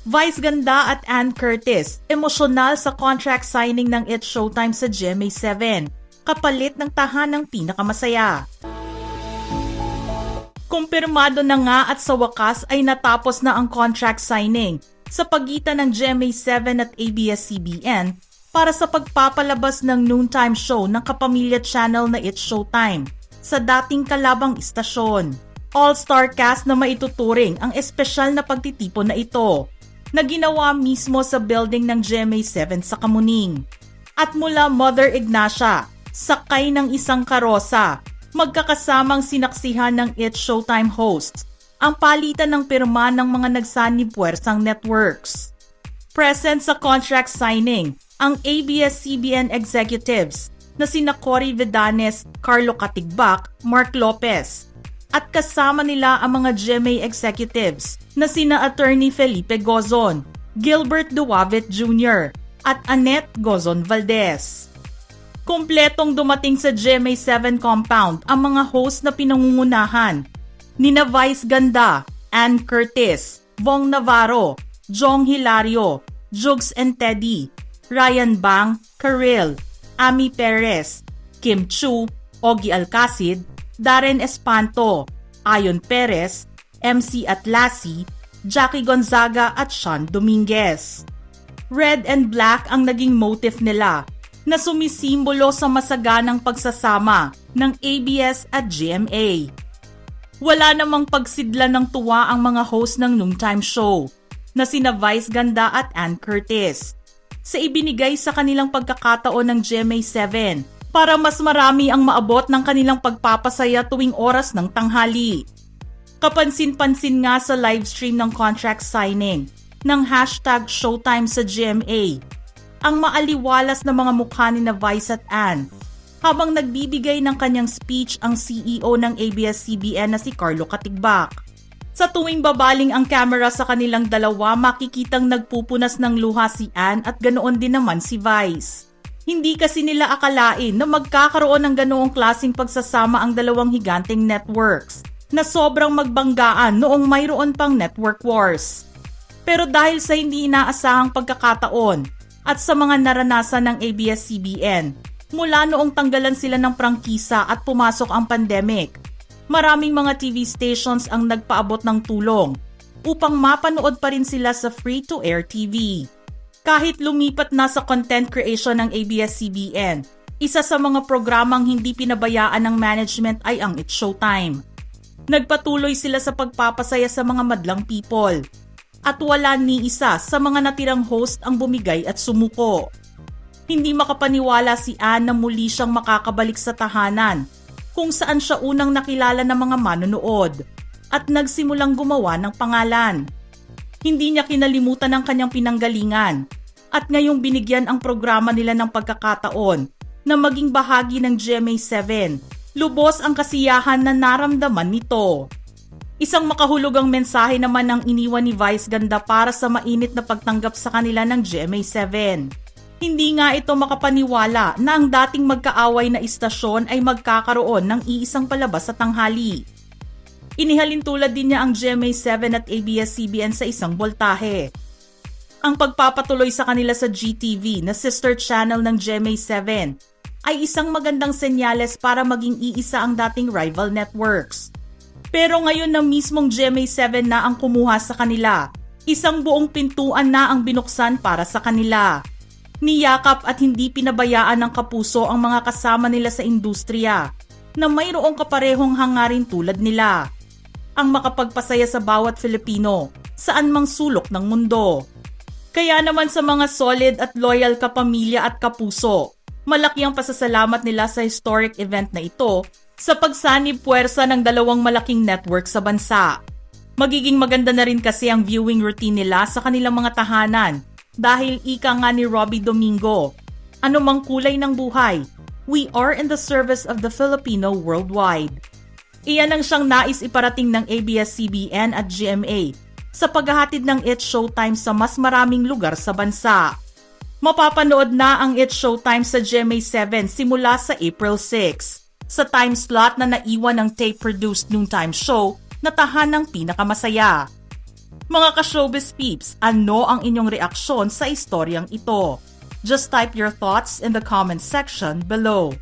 Vice Ganda at Ann Curtis, emosyonal sa contract signing ng It's Showtime sa GMA7, kapalit ng tahanang pinakamasaya. Kumpirmado na nga at sa wakas ay natapos na ang contract signing sa pagitan ng GMA7 at ABS-CBN para sa pagpapalabas ng noontime show ng kapamilya channel na It's Showtime sa dating kalabang istasyon. All-star cast na maituturing ang espesyal na pagtitipon na ito na ginawa mismo sa building ng GMA7 sa Kamuning. At mula Mother Ignacia, sakay ng isang karosa, magkakasamang sinaksihan ng It's Showtime hosts ang palitan ng pirma ng mga nagsanib puwersang networks. Present sa contract signing ang ABS-CBN executives na sina Cory Vidanes, Carlo Katigbak, Mark Lopez, at kasama nila ang mga GMA executives na sina Attorney Felipe Gozon, Gilbert Duavit Jr. at Annette Gozon Valdez. Kumpletong dumating sa GMA7 compound ang mga host na pinangungunahan nina Vice Ganda, Ann Curtis, Vong Navarro, Jong Hilario, Jugs and Teddy, Ryan Bang, Karil, Ami Perez, Kim Chu, Ogie Alcacid, Darren Espanto, Ayon Perez, MC Atlasi, Jackie Gonzaga at Sean Dominguez. Red and black ang naging motif nila na sumisimbolo sa masaganang pagsasama ng ABS at GMA. Wala namang pagsidla ng tuwa ang mga host ng noontime show na sina Vice Ganda at Ann Curtis sa ibinigay sa kanilang pagkakataon ng GMA7 para mas marami ang maabot ng kanilang pagpapasaya tuwing oras ng tanghali. Kapansin-pansin nga sa livestream ng contract signing ng #Showtime sa GMA ang maaliwalas na mga mukha ni na Vice at Ann habang nagbibigay ng kanyang speech ang CEO ng ABS-CBN na si Carlo Katigbak. Sa tuwing babaling ang camera sa kanilang dalawa, makikitang nagpupunas ng luha si Ann at ganoon din naman si Vice. Hindi kasi nila akalain na magkakaroon ng ganoong klaseng pagsasama ang dalawang higanteng networks na sobrang magbanggaan noong mayroon pang network wars. Pero dahil sa hindi inaasahang pagkakataon at sa mga naranasan ng ABS-CBN, mula noong tanggalan sila ng prangkisa at pumasok ang pandemic, maraming mga TV stations ang nagpaabot ng tulong upang mapanood pa rin sila sa free-to-air TV. Kahit lumipat na sa content creation ng ABS-CBN, isa sa mga programang hindi pinabayaan ng management ay ang It's Showtime. Nagpatuloy sila sa pagpapasaya sa mga madlang people at wala ni isa sa mga natirang host ang bumigay at sumuko. Hindi makapaniwala si Ann na muli siyang makakabalik sa tahanan kung saan siya unang nakilala ng mga manonood at nagsimulang gumawa ng pangalan. Hindi niya kinalimutan ang kanyang pinanggalingan at ngayong binigyan ang programa nila ng pagkakataon na maging bahagi ng GMA7. Lubos ang kasiyahan na naramdaman nito. Isang makahulugang mensahe naman ang iniwan ni Vice Ganda para sa mainit na pagtanggap sa kanila ng GMA7. Hindi nga ito makapaniwala na ang dating magkaaway na istasyon ay magkakaroon ng iisang palabas sa tanghali. Inihalin tulad din niya ang GMA7 at ABS-CBN sa isang boltahe. Ang pagpapatuloy sa kanila sa GTV na sister channel ng GMA7 ay isang magandang senyales para maging iisa ang dating rival networks. Pero ngayon na mismong GMA7 na ang kumuha sa kanila, isang buong pintuan na ang binuksan para sa kanila. Niyakap at hindi pinabayaan ng kapuso ang mga kasama nila sa industriya na mayroong kaparehong hangarin tulad nila. Ang makapagpasaya sa bawat Filipino, saan mang sulok ng mundo. Kaya naman sa mga solid at loyal kapamilya at kapuso, malaki ang pasasalamat nila sa historic event na ito sa pagsanib puwersa ng dalawang malaking network sa bansa. Magiging maganda na rin kasi ang viewing routine nila sa kanilang mga tahanan dahil ika nga ni Robbie Domingo, anumang kulay ng buhay, we are in the service of the Filipino worldwide. Iyan ang siyang nais iparating ng ABS-CBN at GMA sa paghahatid ng It's Showtime sa mas maraming lugar sa bansa. Mapapanood na ang It's Showtime sa GMA7 simula sa April 6 sa time slot na naiwan ng tape-produced noontime show na tahanang pinakamasaya. Mga ka-showbiz peeps, ano ang inyong reaksyon sa istoryang ito? Just type your thoughts in the comment section below.